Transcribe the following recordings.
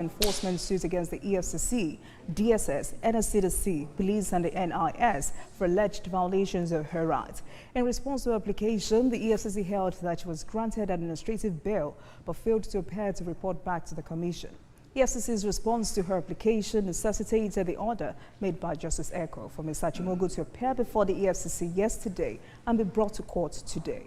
Enforcement suit against the EFCC, DSS, NSCDC, police and the NIS for alleged violations of her rights. In response to her application, the EFCC held that she was granted administrative bail but failed to appear to report back to the commission. EFCC's response to her application necessitated the order made by Justice Eko for Ms. Achimogu to appear before the EFCC yesterday and be brought to court today.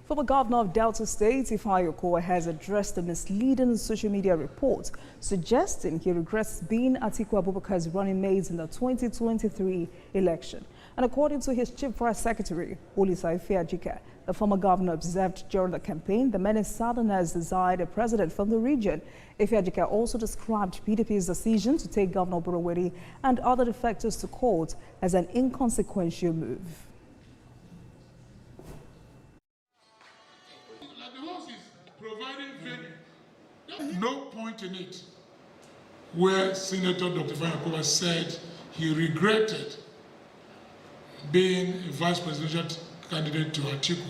Former Governor of Delta State, Ifeanyi Okowa, has addressed the misleading social media report suggesting he regrets being Atiku Abubakar's running mate in the 2023 election. And according to his Chief Press Secretary, Olisa Ife-Ajike, the former governor observed during the campaign the many Southerners desired a president from the region. Ife-Ajike also described PDP's decision to take Governor Boroweri and other defectors to court as an inconsequential move. No point in it where Senator Dr. Ifeanyi said he regretted being a vice presidential candidate to Atiku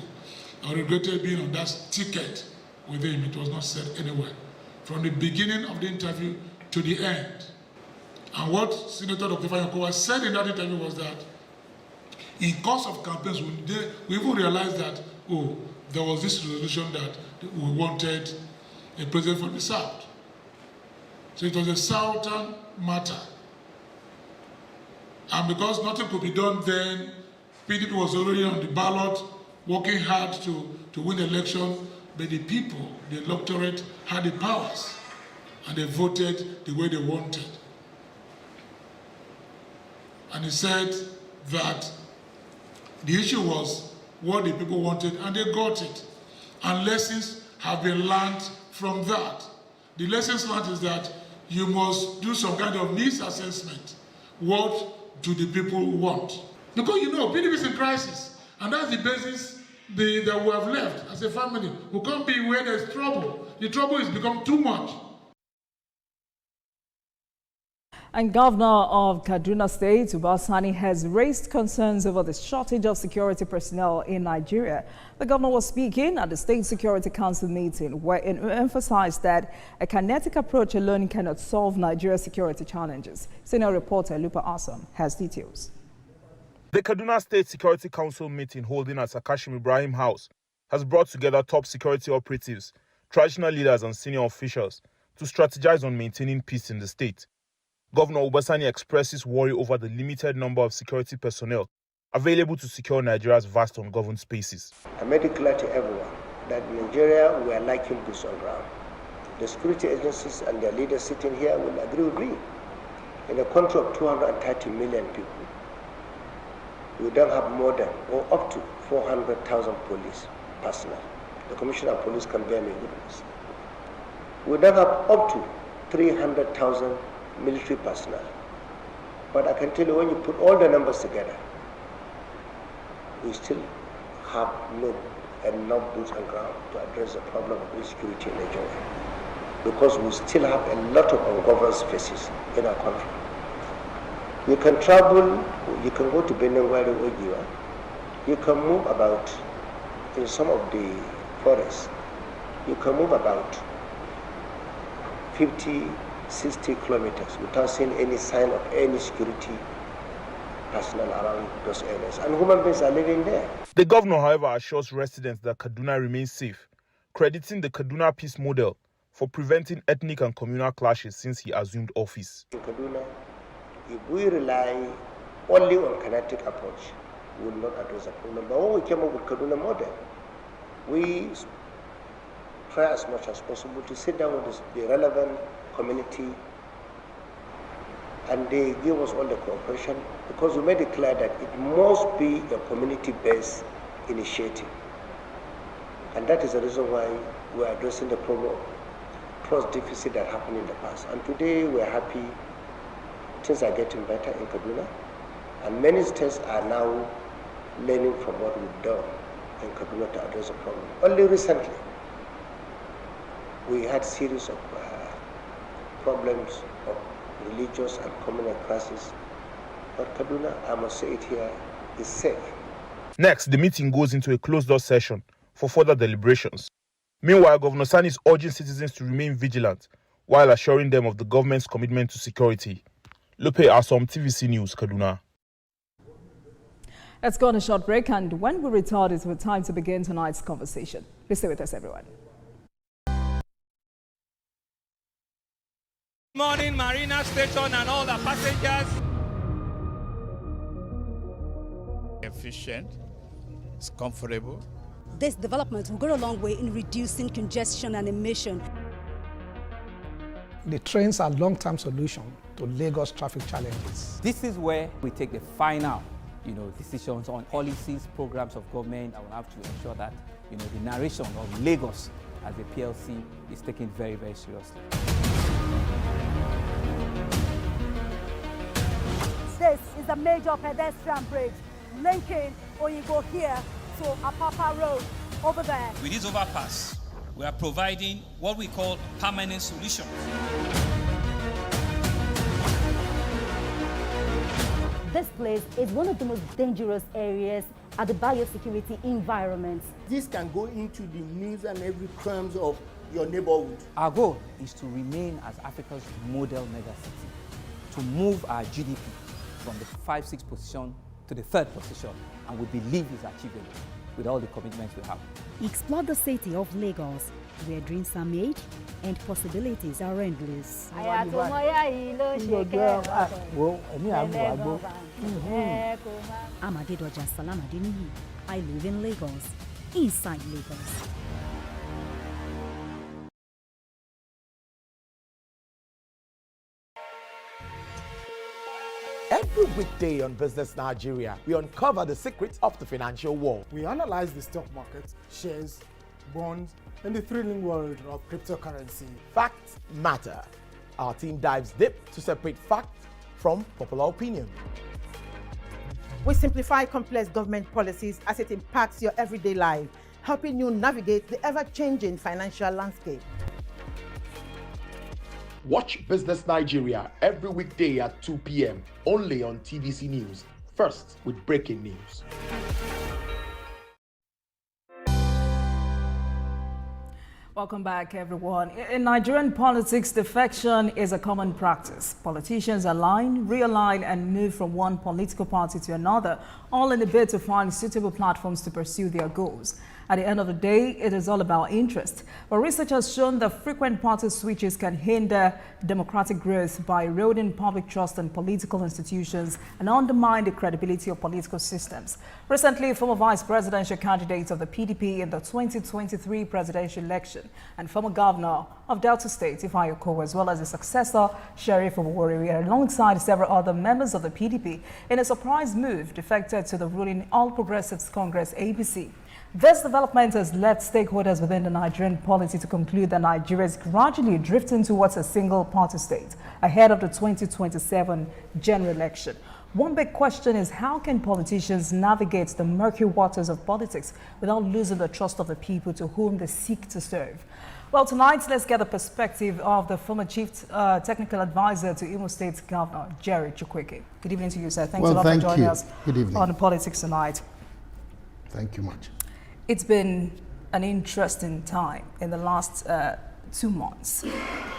or regretted being on that ticket with him. It was not said anywhere. From the beginning of the interview to the end. And what Senator Dr. Ifeanyi said in that interview was that in course of campaigns, we even realized that, there was this resolution that we wanted a president from the South. So it was a Southern matter. And because nothing could be done then, PDP was already on the ballot, working hard to win the election, but the people, the electorate, had the powers, and they voted the way they wanted. And he said that the issue was what the people wanted, and they got it. And lessons have been learned from that. The lessons learned is that you must do some kind of needs assessment. What do the people want? Because PDP is in crisis, and that's the basis that we have left as a family. We can't be where there's trouble. The trouble has become too much. And Governor of Kaduna State, Uba Sani, has raised concerns over the shortage of security personnel in Nigeria. The governor was speaking at the State Security Council meeting, where it emphasized that a kinetic approach alone cannot solve Nigeria's security challenges. Senior reporter Lupa Assam has details. The Kaduna State Security Council meeting holding at Sakashim Ibrahim House has brought together top security operatives, traditional leaders and senior officials to strategize on maintaining peace in the state. Governor Uba Sani expresses worry over the limited number of security personnel available to secure Nigeria's vast ungoverned spaces. I made it clear to everyone that in Nigeria we are lacking boots on ground. The security agencies and their leaders sitting here will agree with me. In a country of 230 million people, we don't have more than or up to 400,000 police personnel. The Commissioner of Police can bear me witness. We don't have up to 300,000 military personnel. But I can tell you, when you put all the numbers together, we still have not enough boots on ground to address the problem of insecurity in Nigeria. Because we still have a lot of ungoverned spaces in our country. You can travel, you can go to Benin or Ogiwa. You can move about in some of the forests. You can move about 50, 60 kilometers without seeing any sign of any security personnel around those areas. And human beings are living there. The governor, however, assures residents that Kaduna remains safe, crediting the Kaduna Peace model for preventing ethnic and communal clashes since he assumed office. In Kaduna, if we rely only on kinetic approach, we will not address the problem. But when we came up with Kaduna model, we try as much as possible to sit down with the relevant community, and they give us all the cooperation, because we made it clear that it must be a community-based initiative. And that is the reason why we are addressing the problem of trust deficit that happened in the past. And today we are happy things are getting better in Kaduna, and many states are now learning from what we've done in Kaduna to address the problem. Only recently, we had series of problems of religious and communal crisis. But Kaduna, I must say it here, is safe. Next, the meeting goes into a closed-door session for further deliberations. Meanwhile, Governor Sani is urging citizens to remain vigilant while assuring them of the government's commitment to security. Lupe Asom, TVC News, Kaduna. Let's go on a short break, and when we return, it's time to begin tonight's conversation. Please stay with us, everyone. Good morning, Marina Station and all the passengers. Efficient, it's comfortable. This development will go a long way in reducing congestion and emission. The trains are a long-term solution to Lagos traffic challenges. This is where we take the final, decisions on policies, programs of government. I will have to ensure that, the narration of Lagos as a PLC is taken very, very seriously. This is a major pedestrian bridge linking Oyinbo here to Apapa Road over there. With this overpass, we are providing what we call permanent solutions. This place is one of the most dangerous areas at the biosecurity environment. This can go into the news and every crimes of your neighborhood. Our goal is to remain as Africa's model megacity, to move our GDP from the 5-6 position to the 3rd position, and we believe is achievable with all the commitments we have. Explore the city of Lagos, where dreams are made and possibilities are endless. I'm Adedoja Salamadini. I live in Lagos, inside Lagos. Every weekday on Business Nigeria, we uncover the secrets of the financial world. We analyze the stock market, shares, bonds, and the thrilling world of cryptocurrency. Facts matter. Our team dives deep to separate fact from popular opinion. We simplify complex government policies as it impacts your everyday life, helping you navigate the ever-changing financial landscape. Watch Business Nigeria every weekday at 2 p.m. only on TVC News. First with breaking news. Welcome back, everyone. In Nigerian politics, defection is a common practice. Politicians align, realign, and move from one political party to another, all in a bid to find suitable platforms to pursue their goals. At the end of the day, it is all about interest. But research has shown that frequent party switches can hinder democratic growth by eroding public trust in political institutions and undermine the credibility of political systems. Recently, former vice presidential candidate of the PDP in the 2023 presidential election and former governor of Delta State, Ifeanyi Okowa, as well as his successor, Sheriff Oborevwori, alongside several other members of the PDP, in a surprise move, defected to the ruling All Progressives Congress, APC. This development has led stakeholders within the Nigerian polity to conclude that Nigeria is gradually drifting towards a single-party state ahead of the 2027 general election. One big question is, how can politicians navigate the murky waters of politics without losing the trust of the people to whom they seek to serve? Well, tonight, let's get the perspective of the former Chief Technical Advisor to Imo State Governor, Jerry Chukwueke. Good evening to you, sir. Thanks a lot for joining us on Politics Tonight. Thank you much. It's been an interesting time in the last 2 months.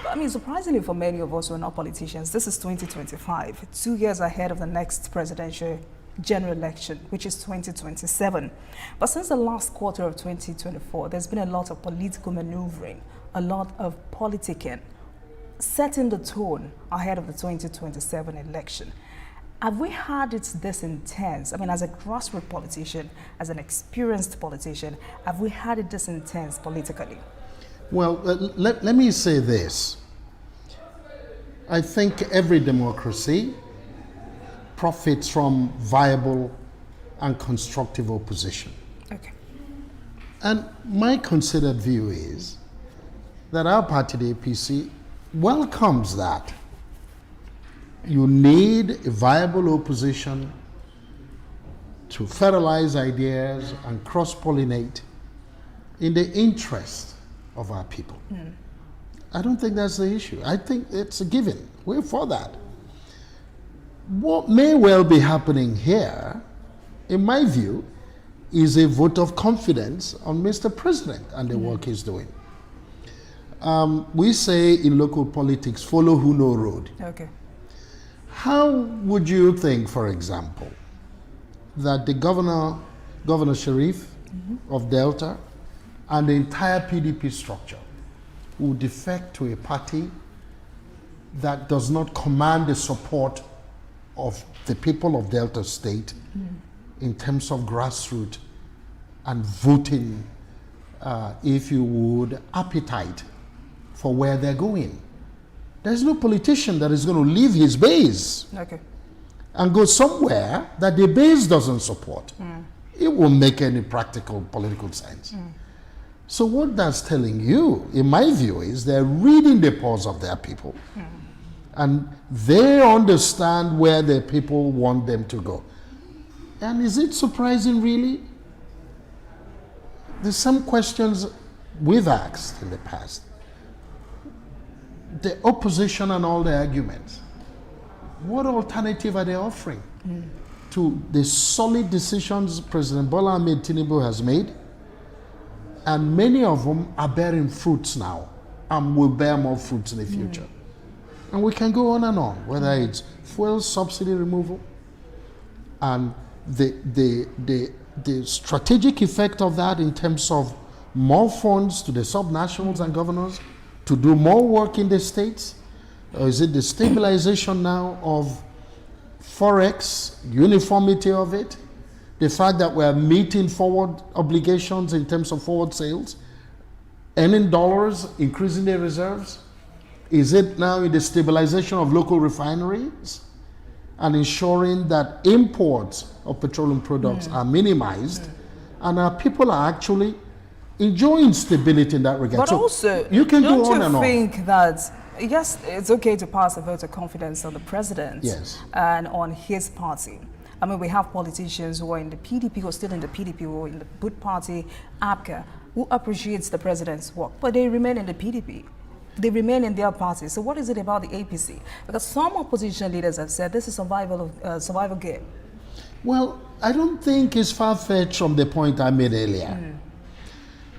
I mean, surprisingly for many of us who are not politicians, this is 2025, 2 years ahead of the next presidential general election, which is 2027. But since the last quarter of 2024, there's been a lot of political maneuvering, a lot of politicking, setting the tone ahead of the 2027 election. Have we had it this intense? I mean, as a grassroots politician, as an experienced politician, have we had it this intense politically? Well, let me say this. I think every democracy profits from viable and constructive opposition. Okay. And my considered view is that our party, the APC, welcomes that. You need a viable opposition to fertilize ideas and cross-pollinate in the interest of our people. I don't think that's the issue. I think it's a given. We're for that. What may well be happening here, in my view, is a vote of confidence on Mr. President and the work he's doing. We say in local politics, follow who know road. Okay. How would you think, for example, that the Governor Sharif of Delta and the entire PDP structure would defect to a party that does not command the support of the people of Delta State in terms of grassroots and voting, if you would, appetite for where they're going? There's no politician that is going to leave his base and go somewhere that the base doesn't support. It won't make any practical political sense. So what that's telling you, in my view, is they're reading the pulse of their people. And they understand where their people want them to go. And is it surprising, really? There's some questions we've asked in the past. The opposition and all the arguments, what alternative are they offering to the solid decisions President Bola Ahmed Tinubu has made? And many of them are bearing fruits now and will bear more fruits in the future. And we can go on, whether it's fuel subsidy removal and the strategic effect of that in terms of more funds to the subnationals and governors to do more work in the states? Or is it the stabilization now of Forex, uniformity of it? The fact that we're meeting forward obligations in terms of forward sales, earning dollars, increasing their reserves? Is it now in the stabilization of local refineries and ensuring that imports of petroleum products are minimized and our people are actually enjoying stability in that regard? But so also, you can don't go on and you on. think that, yes, it's okay to pass a vote of confidence on the president and on his party? I mean, we have politicians who are in the PDP, who are still in the PDP, who are in the Boot Party, APCA, who appreciates the president's work, but they remain in the PDP. They remain in their party. So what is it about the APC? Because some opposition leaders have said this is survival game. Well, I don't think it's far-fetched from the point I made earlier.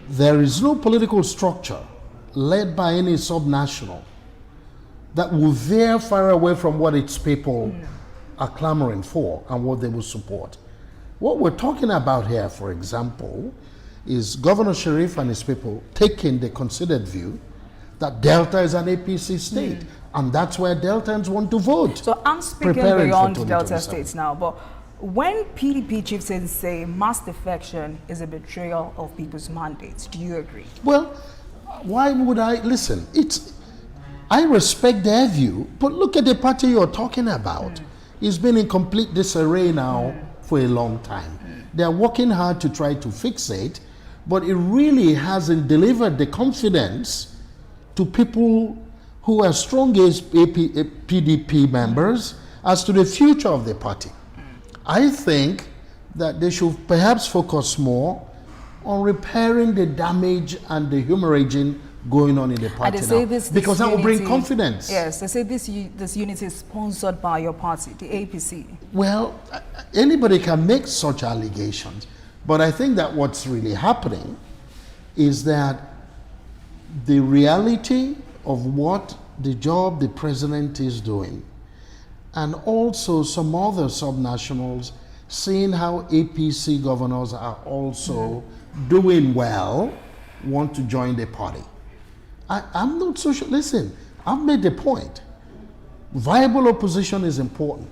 There is no political structure led by any subnational that will veer far away from what its people are clamoring for and what they will support. What we're talking about here, for example, is Governor Sharif and his people taking the considered view that Delta is an APC state, and that's where Deltans want to vote. So I'm speaking beyond Delta states now, but when PDP chieftains say mass defection is a betrayal of people's mandates, do you agree? Well, why would I? Listen, I respect their view, but look at the party you're talking about. It's been in complete disarray now for a long time. They're working hard to try to fix it, but it really hasn't delivered the confidence to people who are strong as PDP members as to the future of the party. I think that they should perhaps focus more on repairing the damage and the hemorrhaging going on in the party and they say now, this because that will bring confidence. Yes, they say this unity is sponsored by your party, the APC. Well, anybody can make such allegations, but I think that what's really happening is that the reality of what the job the president is doing, and also some other subnationals seeing how APC governors are also doing well, want to join the party. I'm not so sure. Listen, I've made the point. Viable opposition is important,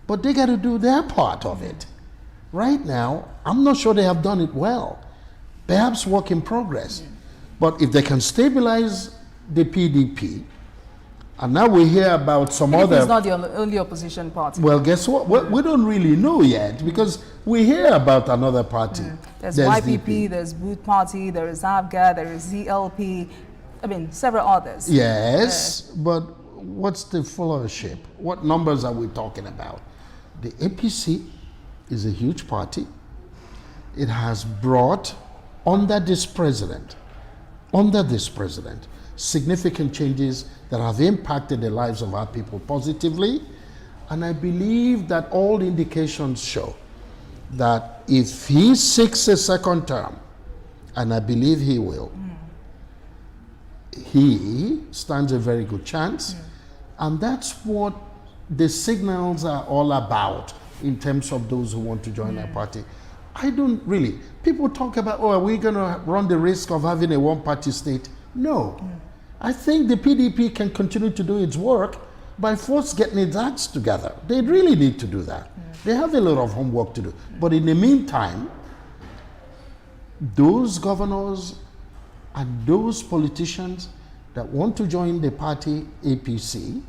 but they got to do their part of it. Right now, I'm not sure they have done it well. Perhaps work in progress. But if they can stabilize the PDP, and now we hear about some PDP other... is not the only opposition party. Well, guess what? We don't really know yet, because we hear about another party. There's YPP, there's Boot Party, there is ABGA, there is ZLP, I mean, several others. Yes, but what's the followership? What numbers are we talking about? The APC is a huge party. It has brought, under this president, significant changes that have impacted the lives of our people positively. And I believe that all indications show that if he seeks a second term, and I believe he will, he stands a very good chance. And that's what the signals are all about in terms of those who want to join our party. I don't really. People talk about, oh, are we going to run the risk of having a one-party state? No. I think the PDP can continue to do its work by first getting its acts together. They really need to do that. They have a lot of homework to do. But in the meantime, those governors and those politicians that want to join the party APC,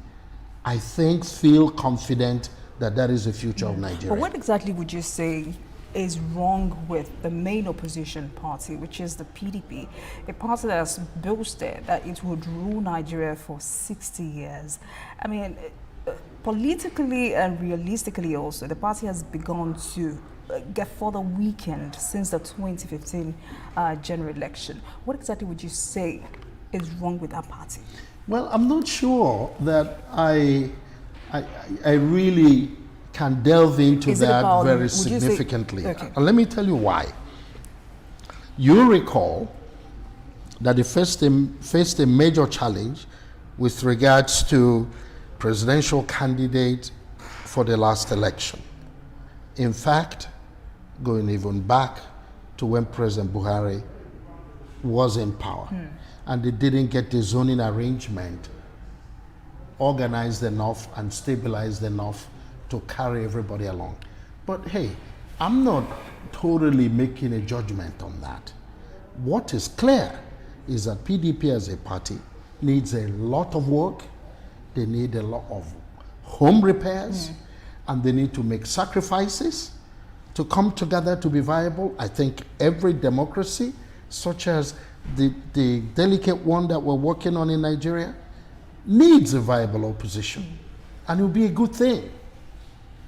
I think feel confident that that is the future of Nigeria. But what exactly would you say is wrong with the main opposition party, which is the PDP, a party that has boasted that it would rule Nigeria for 60 years? I mean, politically and realistically also, the party has begun to get further weakened since the 2015 general election. What exactly would you say is wrong with that party? Well, I'm not sure that I really can delve into that very significantly. Okay. And let me tell you why. You recall that they faced a major challenge with regards to presidential candidate for the last election. In fact, going even back to when President Buhari was in power, and they didn't get the zoning arrangement organized enough and stabilized enough to carry everybody along. But hey, I'm not totally making a judgment on that. What is clear is that PDP as a party needs a lot of work. They need a lot of home repairs, and they need to make sacrifices to come together to be viable. I think every democracy, such as the delicate one that we're working on in Nigeria, needs a viable opposition, and it will be a good thing.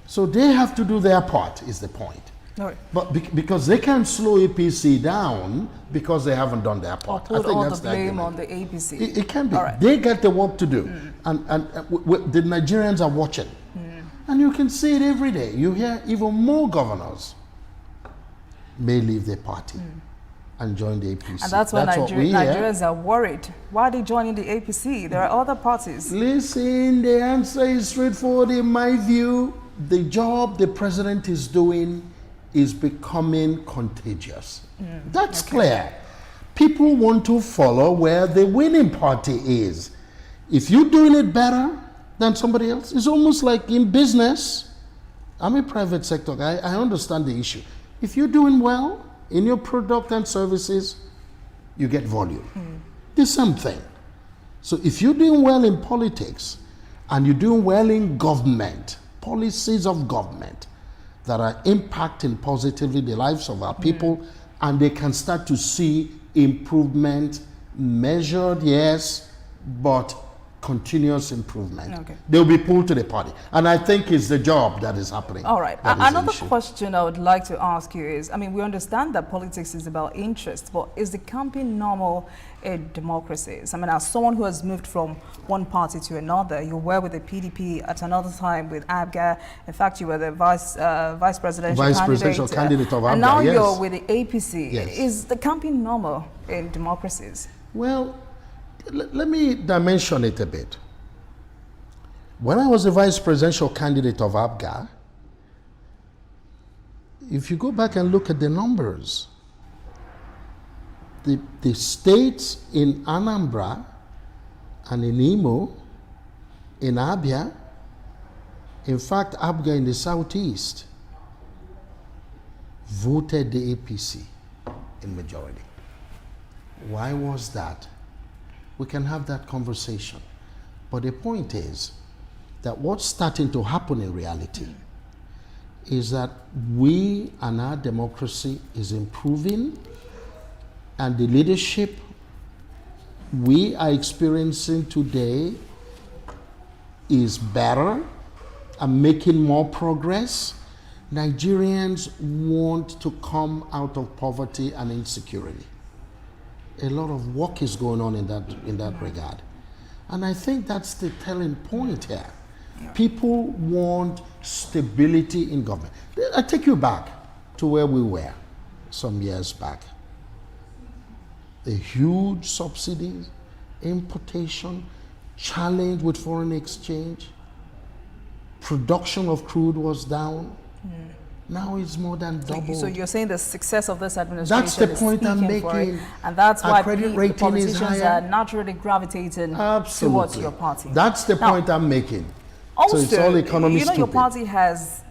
So they have to do their part, is the point. Right. But because they can't slow APC down because they haven't done their part. Or put all the blame on the APC. It can be. Right. They got the work to do, and the Nigerians are watching. And you can see it every day. You hear even more governors may leave the party and join the APC. And that's why Nigerians are worried. Why are they joining the APC? There are other parties. Listen, the answer is straightforward in my view. The job the president is doing is becoming contagious. That's clear. People want to follow where the winning party is. If you're doing it better than somebody else, it's almost like in business. I'm a private sector guy. I understand the issue. If you're doing well in your product and services, you get volume. The same thing. So if you're doing well in politics and you're doing well in government, policies of government that are impacting positively the lives of our people, and they can start to see improvement, measured, yes, but continuous improvement. They'll be pulled to the party. And I think it's the job that is happening. All right. Another question I would like to ask you is, I mean, we understand that politics is about interest, but is the campaign normal in democracies? I mean, as someone who has moved from one party to another, you were with the PDP at another time with ABGA. In fact, you were the vice presidential candidate of ABGA, and now yes. you're with the APC. Yes. Is the campaign normal in democracies? Well, let me dimension it a bit. When I was the vice presidential candidate of ABGA, if you go back and look at the numbers, the states in Anambra and in Imo, in Abia, in fact, ABGA in the southeast, voted the APC in majority. Why was that? We can have that conversation. But the point is that what's starting to happen in reality is that we and our democracy is improving, and the leadership we are experiencing today is better and making more progress. Nigerians want to come out of poverty and insecurity. A lot of work is going on in that regard. And I think that's the telling point here. People want stability in government. I take you back to where we were some years back. A huge subsidies, importation, challenge with foreign exchange, production of crude was down. Now it's more than double. So you're saying the success of this administration That's the is point I'm speaking for it, making. and that's Our why credit the rating is politicians higher. are naturally gravitating towards your party. That's the point I'm making. Also, so it's all economy you know, your stupid. party has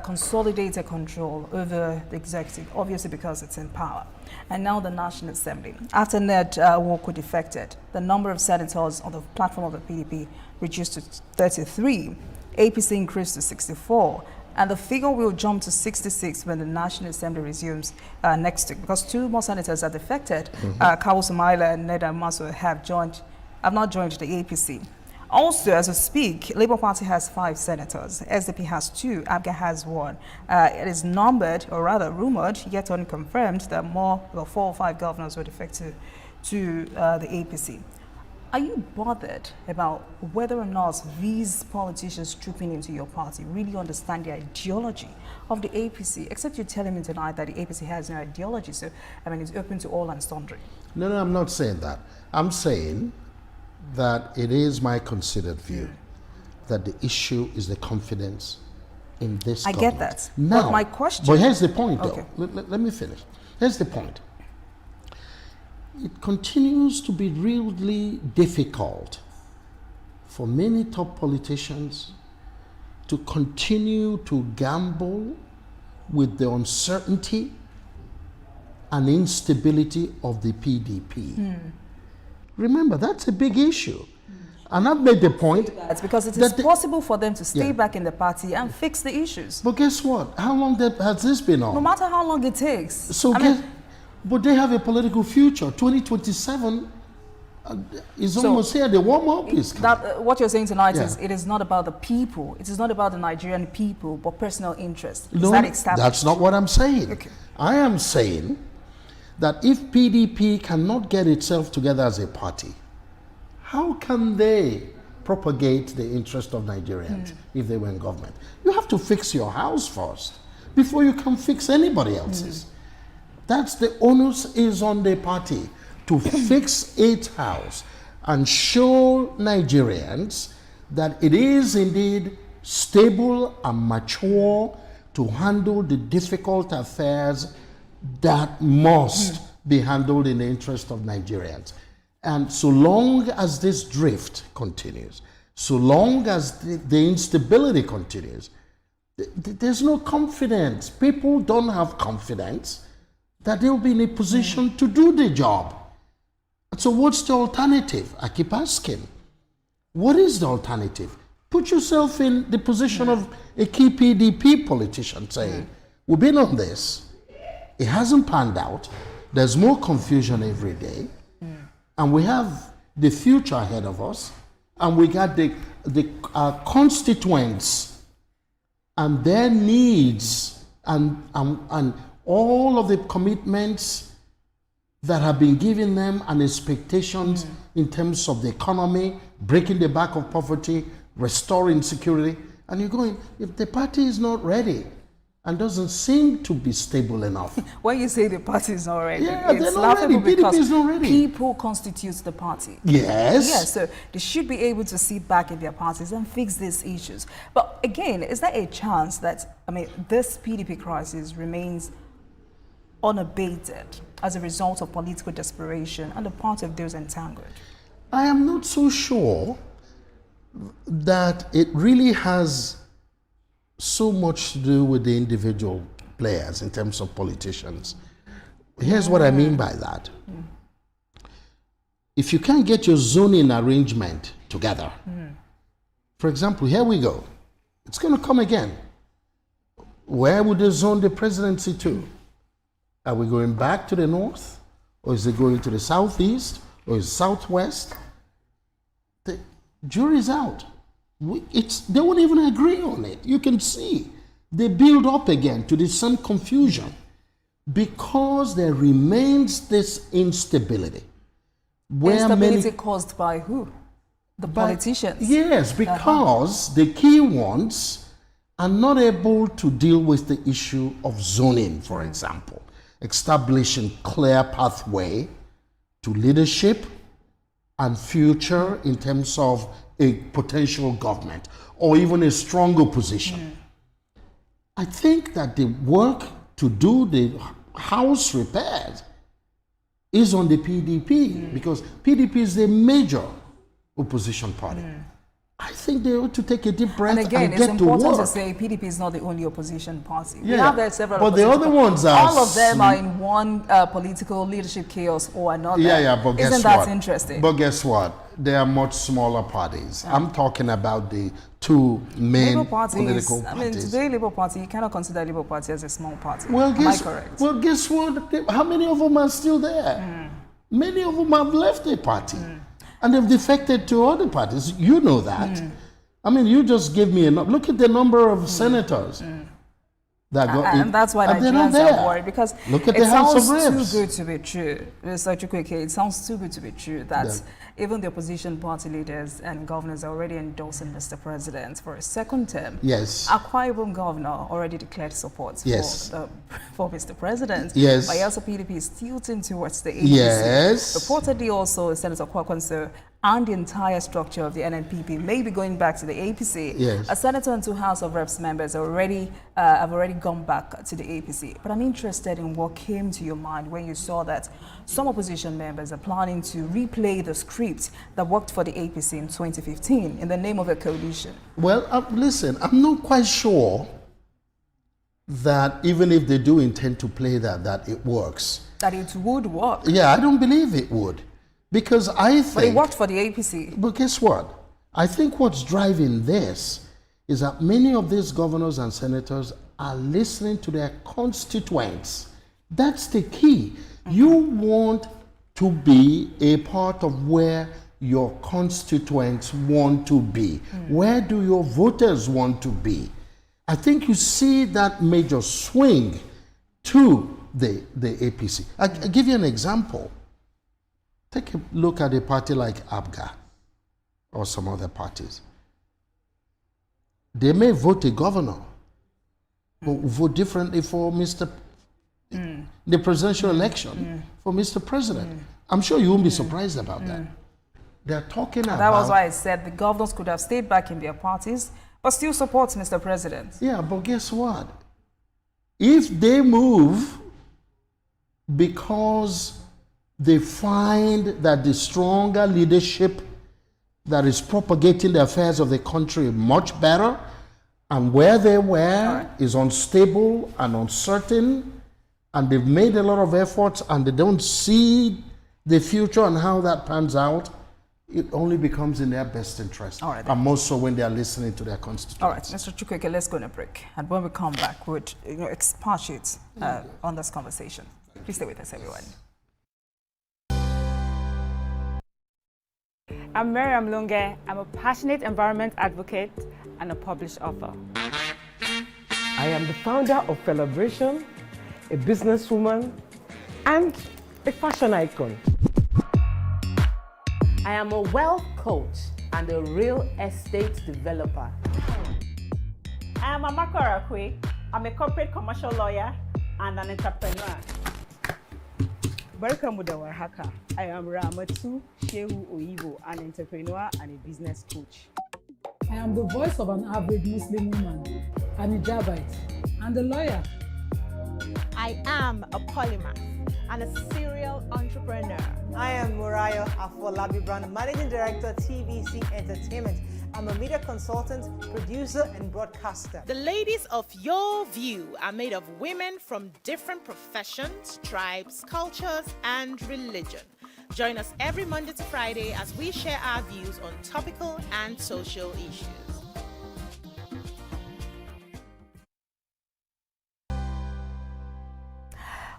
consolidated control over the executive, obviously because it's in power. And now the National Assembly. After Ned Nwoko defected, the number of senators on the platform of the PDP reduced to 33, APC increased to 64, and the figure will jump to 66 when the National Assembly resumes next week, because 2 more senators are defected. Kawu Sumaila and Ned Amaso have not joined the APC. Also, as we speak, Labour Party has 5 senators, SDP has 2, ABGA has 1. It is numbered, or rather rumored, yet unconfirmed, that more than 4 or 5 governors will defect to the APC. Are you bothered about whether or not these politicians trooping into your party really understand the ideology of the APC? Except you're telling me tonight that the APC has no ideology, so I mean it's open to all and sundry. No, I'm not saying that. I'm saying that it is my considered view that the issue is the confidence in this government. Get that. Now, but my question... But here's the point, though. Okay. Let me finish. Here's the point. It continues to be really difficult for many top politicians to continue to gamble with the uncertainty and instability of the PDP. Remember, that's a big issue. And I've made the point. That's because it is possible for them to stay back in the party and fix the issues. But guess what? How long has this been on? No matter how long it takes. So but they have a political future. 2027 is almost here. The warm-up is coming. What you're saying tonight is it is not about the people. It is not about the Nigerian people, but personal interest. Is that established? That's not what I'm saying. Okay. I am saying that if PDP cannot get itself together as a party, how can they propagate the interest of Nigerians if they were in government? You have to fix your house first before you can fix anybody else's. That's the onus is on the party to fix its house and show Nigerians that it is indeed stable and mature to handle the difficult affairs that must be handled in the interest of Nigerians. And so long as this drift continues, so long as the instability continues, there's no confidence. People don't have confidence that they'll be in a position to do the job. So what's the alternative? I keep asking. What is the alternative? Put yourself in the position of a key PDP politician saying, we've been on this, it hasn't panned out, there's more confusion every day, and we have the future ahead of us, and we got the constituents and their needs and all of the commitments that have been given them and expectations in terms of the economy, breaking the back of poverty, restoring security. And you're going, if the party is not ready and doesn't seem to be stable enough. When you say the party is not ready, they're not ready. PDP is not ready. People constitute the party. Yes. Yes, so they should be able to sit back in their parties and fix these issues. But again, is there a chance that, this PDP crisis remains unabated as a result of political desperation on the part of those entangled? I am not so sure that it really has so much to do with the individual players in terms of politicians. Here's what I mean by that. If you can't get your zoning arrangement together, for example, here we go. It's going to come again. Where would they zone the presidency to? Are we going back to the north? Or is it going to the southeast? Or is it southwest? The jury's out. They won't even agree on it. You can see. They build up again to the same confusion because there remains this instability. Instability caused by who? The politicians. Yes, because the key ones are not able to deal with the issue of zoning, for example, establishing clear pathway to leadership and future in terms of a potential government or even a strong opposition. I think that the work to do the house repairs is on the PDP because PDP is the major opposition party. I think they ought to take a deep breath and again, get to work. it's important to say PDP is not the only opposition party. Yeah, we have there several but the other ones are all of them are in one political leadership chaos or another. But guess Isn't that what? interesting? But guess what? They are much smaller parties. I'm talking about the two main Labour parties, political I mean, parties. today Labour Party, you cannot consider Labour Party as a small party. Well, Am I correct? Well, guess what? How many of them are still there? Many of them have left the party. And they've defected to other parties. You know that. I mean, you just give me a look at the number of senators that got and that's why Nigerians are worried because look at it the House of sounds Reps. too good to be true. Mr. Chukwueke, it sounds too good to be true that even the opposition party leaders and governors are already endorsing Mr. President for a second term. Yes. Akwa Ibom governor already declared support for Mr. President. Yes. Bayelsa PDP is tilting towards the APC. Yes. Reportedly also Senator Kwakwanso and the entire structure of the NNPP may be going back to the APC. Yes. A senator and two House of Reps members have already gone back to the APC. But I'm interested in what came to your mind when you saw that some opposition members are planning to replay the script that worked for the APC in 2015 in the name of a coalition. Well, listen, I'm not quite sure that even if they do intend to play that it works. That it would work. Yeah, I don't believe it would. Because I think... But it worked for the APC. But guess what? I think what's driving this is that many of these governors and senators are listening to their constituents. That's the key. You want to be a part of where your constituents want to be. Where do your voters want to be? I think you see that major swing to the APC. I'll give you an example. Take a look at a party like ABGA or some other parties. They may vote a governor, but vote differently for the presidential election for Mr. President. I'm sure you won't be surprised about that. They're talking about... That was why I said the governors could have stayed back in their parties, but still support Mr. President. Yeah, but guess what? If they move because they find that the stronger leadership that is propagating the affairs of the country much better, and where they were is unstable and uncertain, and they've made a lot of efforts and they don't see the future and how that pans out, it only becomes in their best interest. All right, and more so when they are listening to their constituents. All right, Mr. Chukwueke, let's go on a break. And when we come back, we'll expatiate on this conversation. Please stay with us, everyone. I'm Miriam Lunge. I'm a passionate environment advocate and a published author. I am the founder of Celebration, a businesswoman, and a fashion icon. I am a wealth coach and a real estate developer. I am Amaka Rakwe. I'm a corporate commercial lawyer and an entrepreneur. Barkamu da warhaka. I am Ramatu Shehu Oyibo, an entrepreneur and a business coach. I am the voice of an average Muslim woman, an hijabite, and a lawyer. I am a polymath and a serial entrepreneur. I am Murayo Afolabi Brown, Managing Director, TVC Entertainment. I'm a media consultant, producer, and broadcaster. The ladies of Your View are made of women from different professions, tribes, cultures, and religion. Join us every Monday to Friday as we share our views on topical and social issues.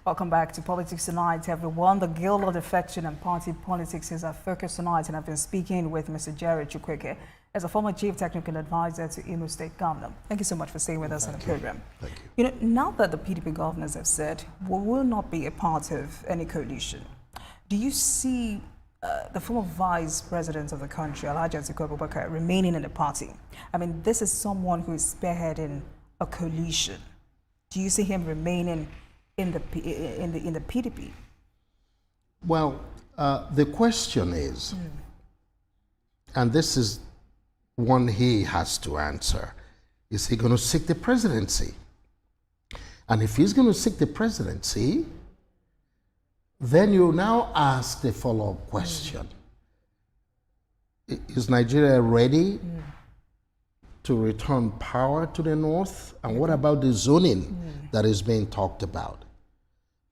Welcome back to Politics Tonight, everyone. The Guild of Defection and Party Politics is our focus tonight, and I've been speaking with Mr. Jerry Chukwueke as a former Chief Technical Advisor to Imo State Governor. Thank you so much for staying with us on the program. Thank you. You know, now that the PDP governors have said we will not be a part of any coalition, do you see the former vice president of the country, Alhaji Atiku Abubakar, remaining in the party. I mean, this is someone who is spearheading a coalition. Do you see him remaining in the PDP? Well, the question is, and this is one he has to answer, is he going to seek the presidency? And if he's going to seek the presidency, then you now ask the follow-up question. Is Nigeria ready to return power to the north? And what about the zoning that is being talked about?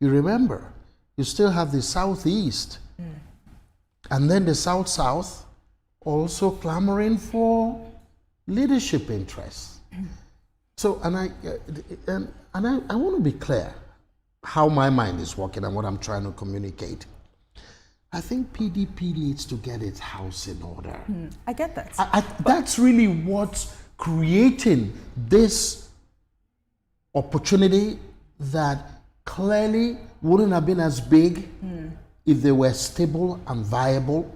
You remember, you still have the southeast, and then the south-south also clamoring for leadership interests. So, and I want to be clear how my mind is working and what I'm trying to communicate. I think PDP needs to get its house in order. I get that. That's really what's creating this opportunity that clearly wouldn't have been as big if they were stable and viable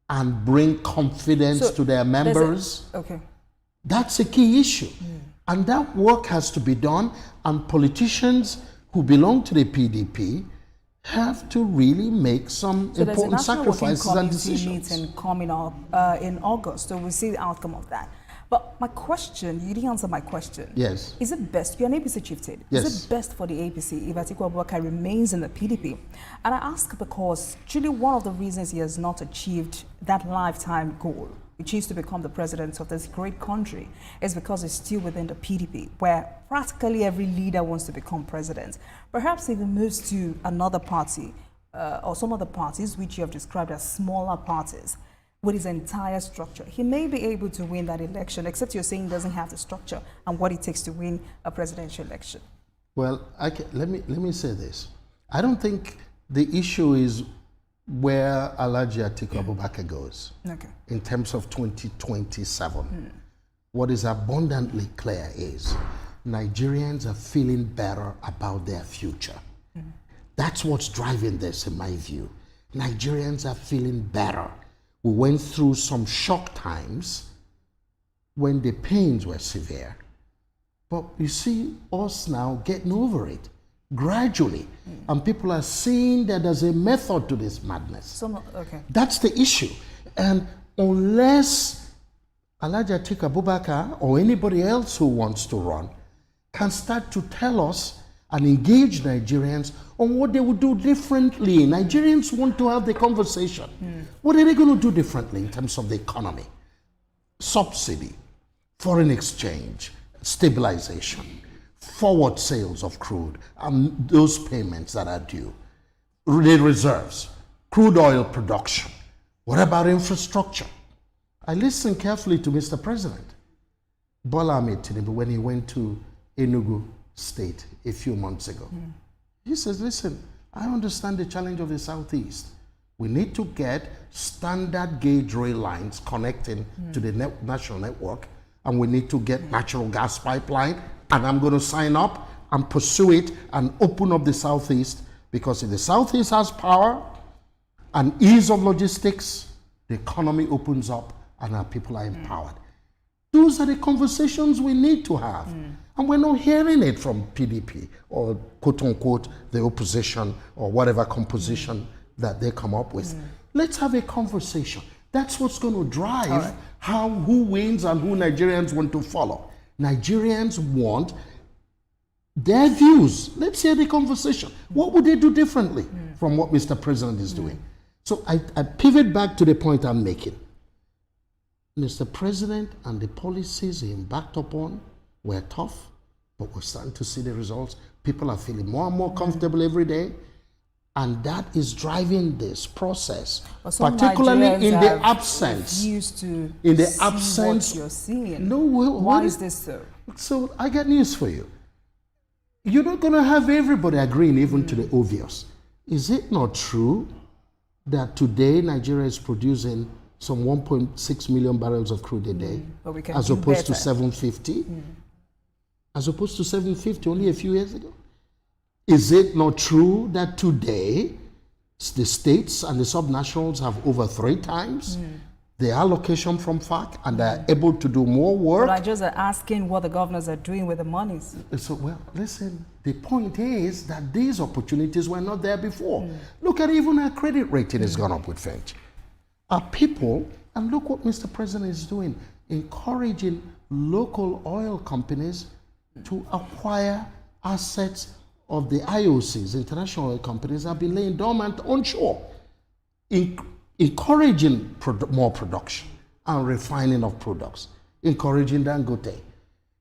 and bring confidence to their members. Okay. That's a key issue. And that work has to be done, and politicians who belong to the PDP have to really make some important sacrifices and decisions. Meeting coming up in August, so we'll see the outcome of that. But my question, you didn't answer my question. Yes. Is it best, you're an APC chieftain, yes, is it best for the APC if Atiku Abubakar remains in the PDP? And I ask because truly one of the reasons he has not achieved that lifetime goal, which is to become the president of this great country, is because he's still within the PDP, where practically every leader wants to become president. Perhaps if he moves to another party or some other parties, which you have described as smaller parties, with his entire structure, he may be able to win that election, except you're saying he doesn't have the structure and what it takes to win a presidential election. Well, let me say this. I don't think the issue is where Alhaji Atiku Abubakar goes in terms of 2027. What is abundantly clear is Nigerians are feeling better about their future. That's what's driving this, in my view. Nigerians are feeling better. We went through some shock times when the pains were severe. But you see us now getting over it gradually. And people are seeing that there's a method to this madness. That's the issue. And unless Alhaji Atiku Abubakar or anybody else who wants to run can start to tell us and engage Nigerians on what they would do differently. Nigerians want to have the conversation. What are they going to do differently in terms of the economy? Subsidy, foreign exchange, stabilization, forward sales of crude, and those payments that are due, the reserves, crude oil production. What about infrastructure? I listened carefully to Mr. President Bola Ahmed Tinubu when he went to Enugu State a few months ago. He says, listen, I understand the challenge of the Southeast. We need to get standard gauge rail lines connecting to the national network, and we need to get natural gas pipeline, and I'm going to sign up and pursue it and open up the Southeast, because if the Southeast has power and ease of logistics, the economy opens up and our people are empowered. Those are the conversations we need to have. And we're not hearing it from PDP or quote unquote the opposition or whatever composition that they come up with. Let's have a conversation. That's what's going to drive who wins and who Nigerians want to follow. Nigerians want their views. Let's hear the conversation. What would they do differently from what Mr. President is doing? So I pivot back to the point I'm making. Mr. President and the policies he embarked upon were tough, but we're starting to see the results. People are feeling more and more comfortable every day, and that is driving this process, particularly in the absence. In the absence, what you're seeing. No, why is this so? So I got news for you. You're not going to have everybody agreeing even to the obvious. Is it not true that today Nigeria is producing some 1.6 million barrels of crude a day, as opposed to 750? As opposed to 750 only a few years ago? Is it not true that today The states and the subnationals have over 3 times the allocation from FARC, and they're able to do more work. But I just are asking what the governors are doing with the monies. So, well, listen, the point is that these opportunities were not there before. Look at even our credit rating has gone up with Fitch. Our people, and look what Mr. President is doing, encouraging local oil companies to acquire assets of the IOCs, international oil companies, have been laying dormant onshore, encouraging more production and refining of products, encouraging Dangote.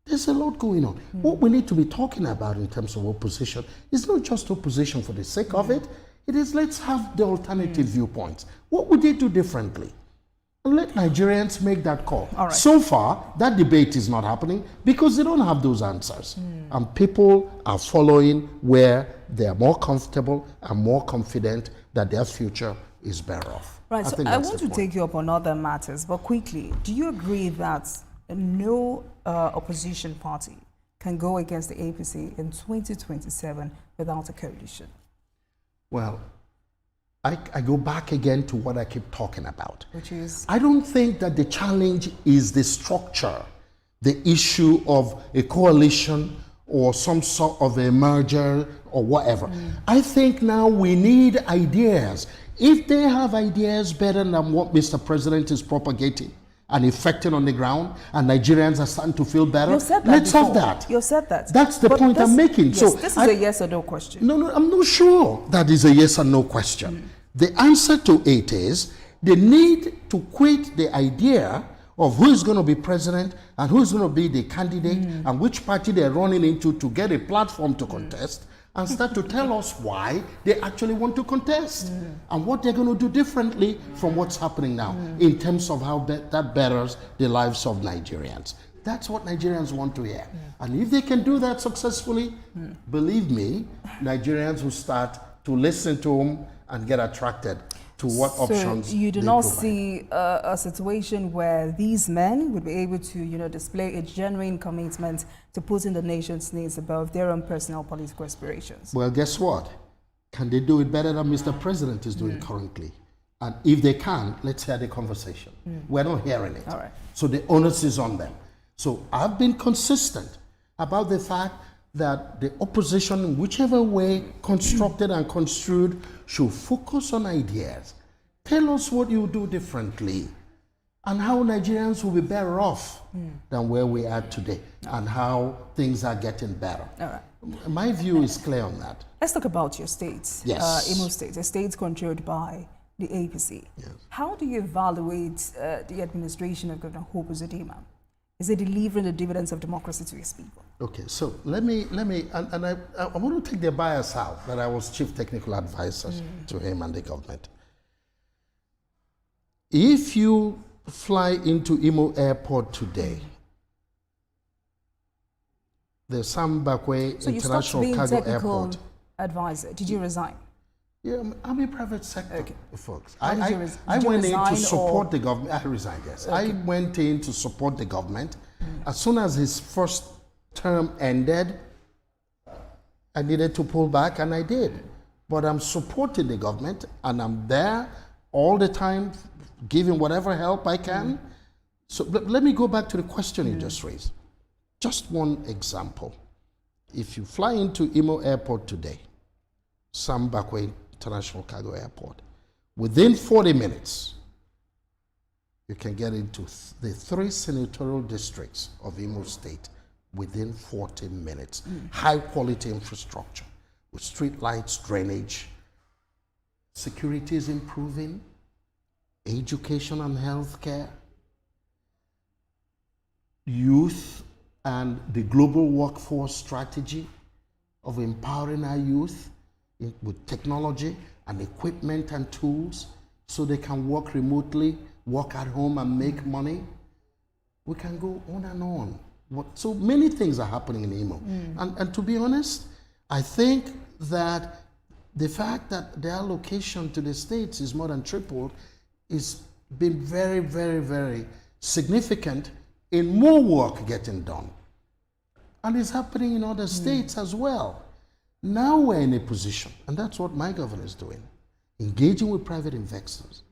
There's a lot going on. What we need to be talking about in terms of opposition is not just opposition for the sake of it. It is, let's have the alternative viewpoints. What would they do differently? And let Nigerians make that call. All right. So far, that debate is not happening because they don't have those answers. And people are following where they are more comfortable and more confident that their future is better off. Right, so I want to take you up on other matters, but quickly, do you agree that no opposition party can go against the APC in 2027 without a coalition? Well, I go back again to what I keep talking about. Which is? I don't think that the challenge is the structure, the issue of a coalition or some sort of a merger or whatever. I think now we need ideas. If they have ideas better than what Mr. President is propagating and effecting on the ground, and Nigerians are starting to feel better, let's have that. You said that. That's the point I'm making. Yes, so this is a yes or no question. No, I'm not sure that is a yes or no question. The answer to it is they need to quit the idea of who is going to be president and who is going to be the candidate and which party they're running into to get a platform to contest, and start to tell us why they actually want to contest and what they're going to do differently from what's happening now in terms of how that betters the lives of Nigerians. That's what Nigerians want to hear. And if they can do that successfully, believe me, Nigerians will start to listen to them and get attracted to what options So you do they not provide. see a situation where these men would be able to, display a genuine commitment to putting the nation's needs above their own personal political aspirations? Well, guess what? Can they do it better than Mr. President is doing currently? And if they can, let's hear the conversation. We're not hearing it. All right. So the onus is on them. So I've been consistent about the fact that the opposition, in whichever way constructed and construed, should focus on ideas. Tell us what you do differently and how Nigerians will be better off than where we are today and how things are getting better. All right. My view is clear on that. Let's talk about your state, Yes. Imo State, a state controlled by the APC. Yes. How do you evaluate the administration of Governor Hope Uzodinma? Is it delivering the dividends of democracy to his people? Okay, so let me, and I want to take the bias out that I was chief technical advisor to him and the government. If you fly into Imo Airport today, the Sam Bakwe So you stopped International being Cargo technical Airport. advisor. Did you resign? Yeah, I'm a private sector, folks. I Did you went in to resign support or- the government. I resigned, yes. Okay. I went in to support the government. As soon as his first term ended, I needed to pull back, and I did. But I'm supporting the government, and I'm there all the time, giving whatever help I can. So let me go back to the question you just raised. Just one example. If you fly into Imo Airport today, Sam Bakwe International Cargo Airport, within 40 minutes, you can get into the 3 senatorial districts of Imo State within 40 minutes. High quality infrastructure with street lights, drainage. Security is improving, education and healthcare, youth and the global workforce strategy of empowering our youth with technology and equipment and tools so they can work remotely, work at home and make money. We can go on and on. So many things are happening in Imo. And to be honest, I think that the fact that the allocation to the states is more than tripled is been very, very, very significant in more work getting done. And it's happening in other states as well. Now we're in a position, and that's what my governor is doing. engaging with private investors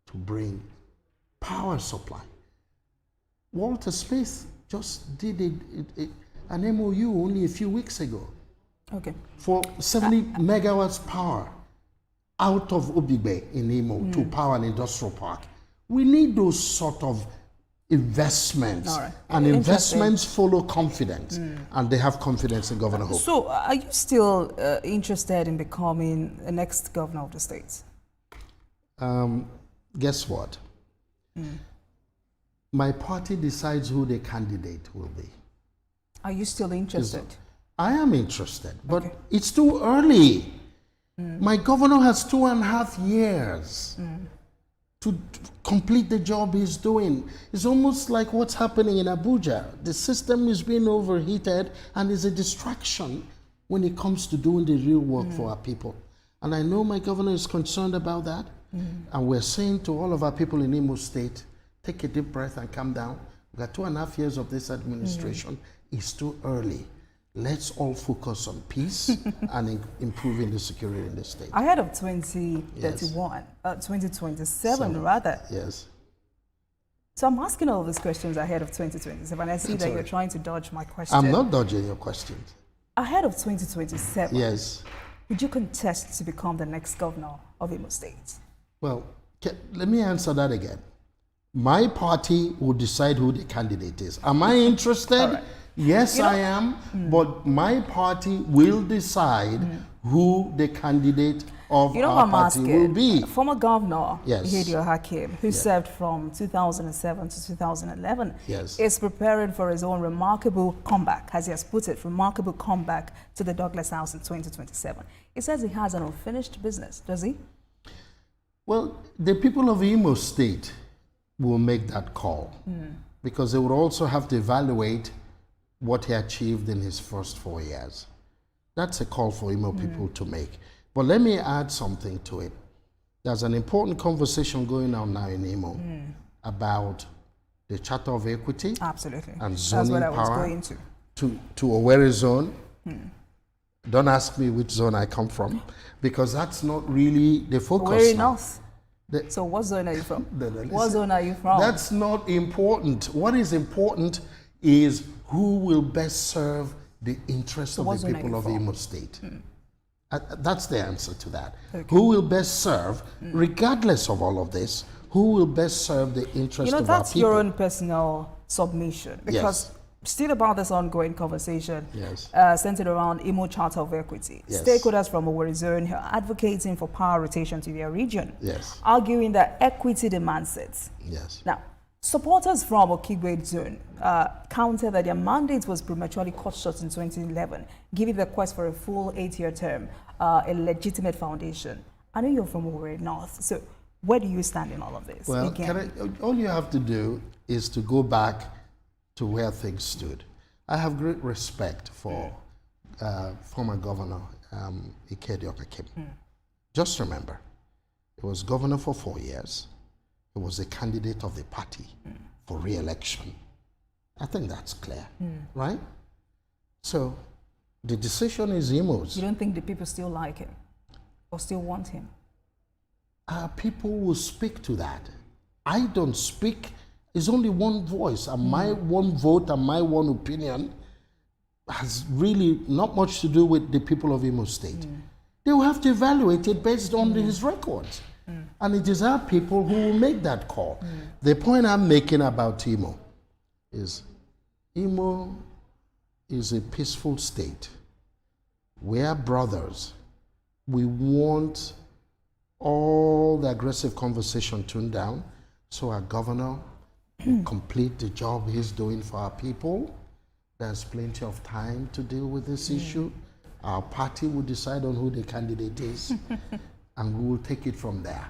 to bring power supply. Walter Smith just did an MOU only a few weeks ago. Okay. For 70 megawatts power out of Obigbe in Imo to power an industrial park. We need those sort of investments. All right. And investments follow confidence. And they have confidence in Governor Hope. So are you still interested in becoming the next governor of the state? Guess what? My party decides who the candidate will be. Are you still interested? I am interested, but it's too early. My governor has 2.5 years to complete the job he's doing. It's almost like what's happening in Abuja. The system is being overheated and is a distraction when it comes to doing the real work for our people. And I know my governor is concerned about that. And we're saying to all of our people in Imo State, take a deep breath and calm down. We've got 2.5 years of this administration. It's too early. Let's all focus on peace and improving the security in the state. Ahead of 2031, 2027 rather. Yes. So I'm asking all these questions ahead of 2027. I see that you're trying to dodge my question. I'm not dodging your questions. Ahead of 2027, yes, would you contest to become the next governor of Imo State? Well, let me answer that again. My party will decide who the candidate is. Am I interested? Yes, I am. But my party will decide who the candidate of our party will be. Former Governor Ihedio Hakim, who Yes. served from 2007 to 2011, Yes. is preparing for his own remarkable comeback, as he has put it, remarkable comeback to the Douglas House in 2027. He says he has an unfinished business, does he? Well, the people of Imo State will make that call because they would also have to evaluate what he achieved in his first 4 years. That's a call for Imo people to make. But let me add something to it. There's an important conversation going on now in Imo about the Charter of Equity and zoning That's what I was power going to Owerri zone. Don't ask me which zone I come from, because that's not really the focus Owerri now. North. So what zone are you from? Listen, What zone are you from? That's not important. What is important is who will best serve the interests of the people of Imo State. That's the answer to that. Who will best serve, regardless of all of this, who will best serve the interest of our that's people? your own personal submission. Because still about this ongoing conversation centered around Imo Charter of Equity. Stakeholders from Owerri Zone are advocating for power rotation to their region, arguing that equity demands it. Now, supporters from Okigwe Zone counter that their mandate was prematurely cut short in 2011, giving the quest for a full 8-year term a legitimate foundation. I know you're from Owerri North, so where do you stand in all of this? Well, all you have to do is to go back to where things stood. I have great respect for former Governor Ihedio Hakim. Just remember, he was governor for 4 years. He was a candidate of the party for re-election. I think that's clear, right? So the decision is Imo's. You don't think the people still like him or still want him? People will speak to that. I don't speak. It's only one voice, and my one vote and my one opinion has really not much to do with the people of Imo State. They will have to evaluate it based on his records. And it is our people who will make that call. The point I'm making about Imo is a peaceful state. We are brothers. We want all the aggressive conversation tuned down so our governor will complete the job he's doing for our people. There's plenty of time to deal with this issue. Our party will decide on who the candidate is. And we will take it from there.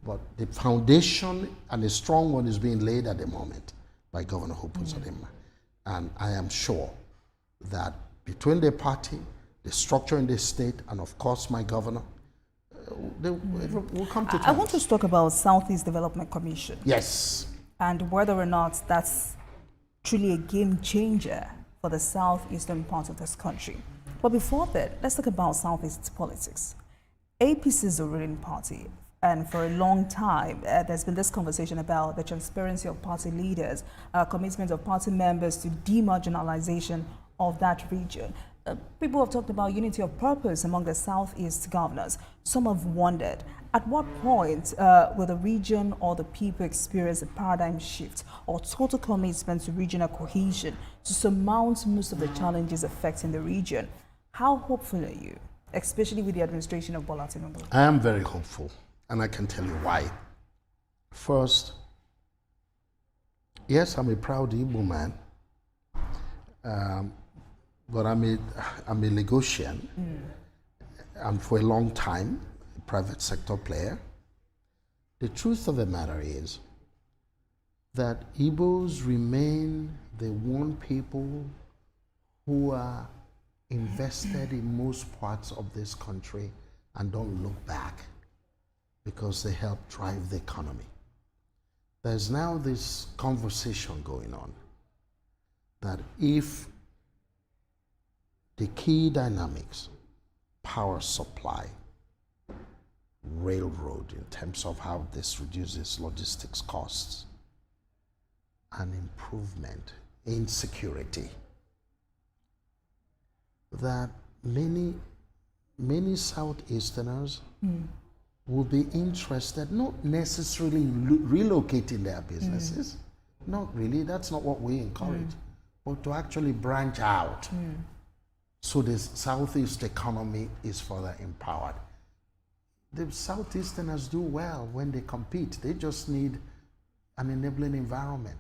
But the foundation, and a strong one, is being laid at the moment by Governor Hope Uzodimma. And I am sure that between the party, the structure in the state, and of course my governor, we'll come to terms. I want to talk about Southeast Development Commission. Yes. And whether or not that's truly a game changer for the southeastern part of this country. But before that, let's talk about Southeast politics. APC is the ruling party, and for a long time, there's been this conversation about the transparency of party leaders, commitment of party members to demarginalization of that region. People have talked about unity of purpose among the Southeast governors. Some have wondered, at what point will the region or the people experience a paradigm shift or total commitment to regional cohesion to surmount most of the challenges affecting the region? How hopeful are you, especially with the administration of Bola Tinubu? I am very hopeful, and I can tell you why. First, yes, I'm a proud Igbo man, but I'm a Lagosian, and for a long time, a private sector player. The truth of the matter is that Igbos remain the one people who are invested in most parts of this country and don't look back because they help drive the economy. There's now this conversation going on that if the key dynamics, power supply, railroad in terms of how this reduces logistics costs, and improvement in security, that many Southeasterners will be interested, not necessarily in relocating their businesses, not really, that's not what we encourage, but to actually branch out so the Southeast economy is further empowered. The Southeasterners do well when they compete. They just need an enabling environment.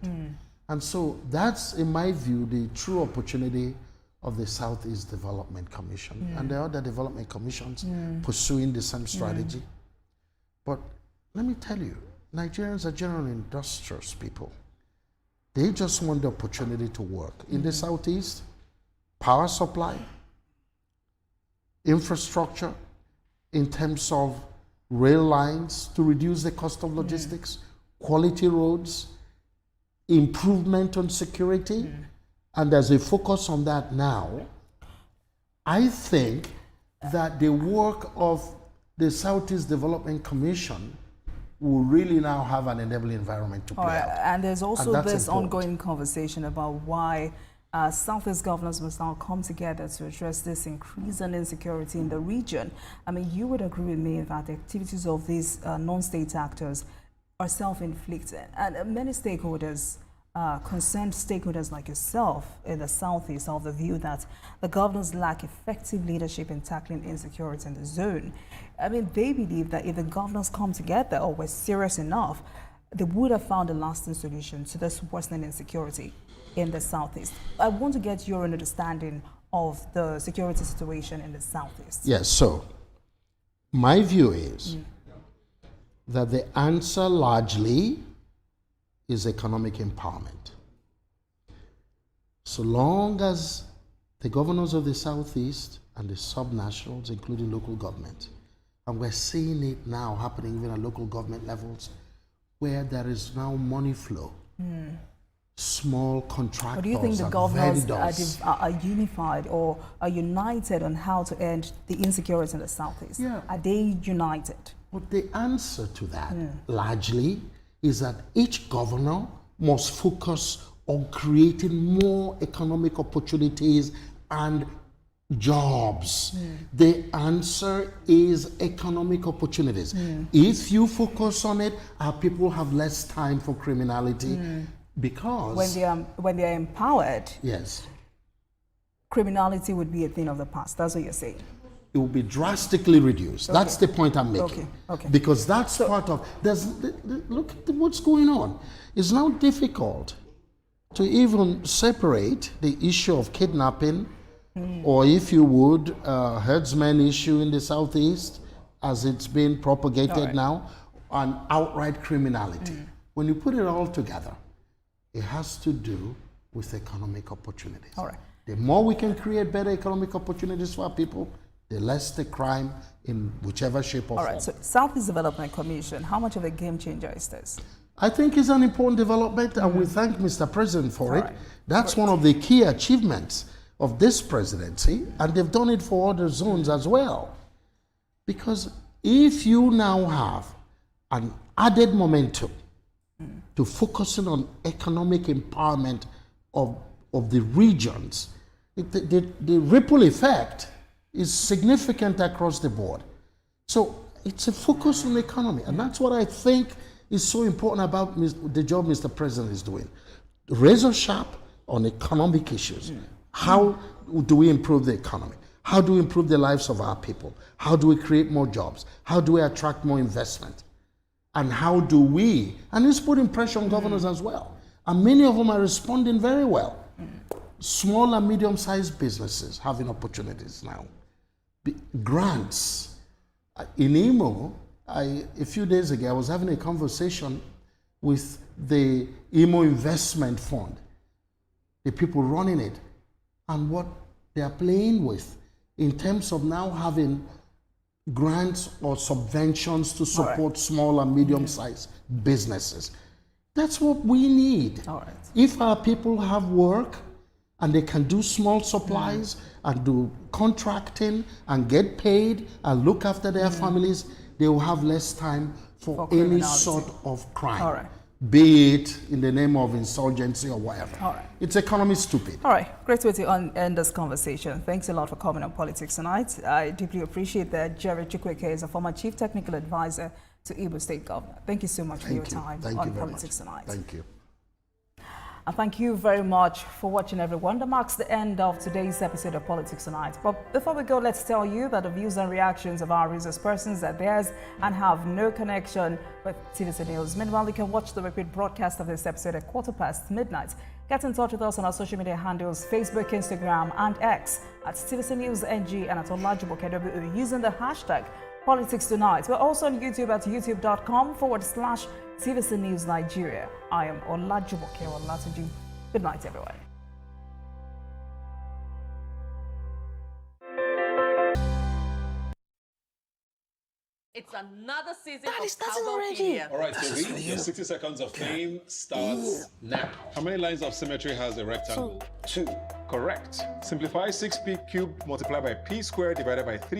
And so that's, in my view, the true opportunity of the Southeast Development Commission and the other development commissions pursuing the same strategy. But let me tell you, Nigerians are generally industrious people. They just want the opportunity to work. In the Southeast, power supply, infrastructure, in terms of rail lines to reduce the cost of logistics, quality roads, improvement on security, and there's a focus on that now. I think that the work of the Southeast Development Commission will really now have an enabling environment to play out. And there's also this important. ongoing conversation about why Southeast governors must now come together to address this increasing insecurity in the region. I mean, you would agree with me that the activities of these non-state actors are self-inflicted, and many stakeholders, concerned stakeholders like yourself in the Southeast, are of the view that the governors lack effective leadership in tackling insecurity in the zone. I mean, they believe that if the governors come together or were serious enough, they would have found a lasting solution to this worsening insecurity in the Southeast. I want to get your understanding of the security situation in the Southeast. Yes, so my view is that the answer largely is economic empowerment. So long as the governors of the Southeast and the subnationals, including local government, and we're seeing it now happening even at local government levels, where there is now money flow, small contractors, Or do you think the and governors vendors. are unified or are united on how to end the insecurity in the Southeast? Yeah. Are they united? But the answer to that largely is that each governor must focus on creating more economic opportunities and jobs. The answer is economic opportunities. If you focus on it, our people have less time for criminality because when they are empowered, yes, criminality would be a thing of the past. That's what you're saying. it will be drastically reduced. Okay. That's the point I'm making. Okay. Because that's part of, look at what's going on. It's now difficult to even separate the issue of kidnapping or, if you would, herdsmen issue in the Southeast as it's being propagated now, and outright criminality. When you put it all together, it has to do with economic opportunities. All right. The more we can create better economic opportunities for our people, the less the crime in whichever shape or form. All right, so Southeast Development Commission, how much of a game changer is this? I think it's an important development, and we thank Mr. President for it. That's one of the key achievements of this presidency, and they've done it for other zones as well. Because if you now have an added momentum to focusing on economic empowerment of the regions, the ripple effect is significant across the board. So it's a focus on the economy, and that's what I think is so important about the job Mr. President is doing. Razor sharp on economic issues. How do we improve the economy? How do we improve the lives of our people? How do we create more jobs? How do we attract more investment? And how do we, and it's putting pressure on governors as well. And many of them are responding very well. Small and medium-sized businesses having opportunities now. Grants. In Imo, a few days ago, I was having a conversation with the Imo Investment Fund, the people running it, and what they are playing with in terms of now having grants or subventions to support small and medium-sized businesses. That's what we need. If our people have work and they can do small supplies and do contracting and get paid and look after their families, they will have less time for any sort of crime. Be it in the name of insurgency or whatever. It's economy stupid. All right, great way to end this conversation. Thanks a lot for coming on Politics Tonight. I deeply appreciate that Jerry Chukwueke is a former Chief Technical Advisor to Imo State Governor. Thank you so much for your time on Politics Tonight. Thank you. And thank you very much for watching, everyone. That marks the end of today's episode of Politics Tonight. But before we go, let's tell you that the views and reactions of our resource persons are theirs and have no connection with TVC News. Meanwhile, you can watch the repeat broadcast of this episode at midnight. Get in touch with us on our social media handles, Facebook, Instagram, and X at TVC News NG and at Olajumo KW using the hashtag Politics Tonight. We're also on YouTube at youtube.com/TVC News Nigeria. I am Olajumo KW. Good night, everyone. It's another season of Cowbell. All right, so your 60 seconds of fame starts now. How many lines of symmetry has a rectangle? Two. Correct. Simplify 6p cubed multiplied by p squared divided by 3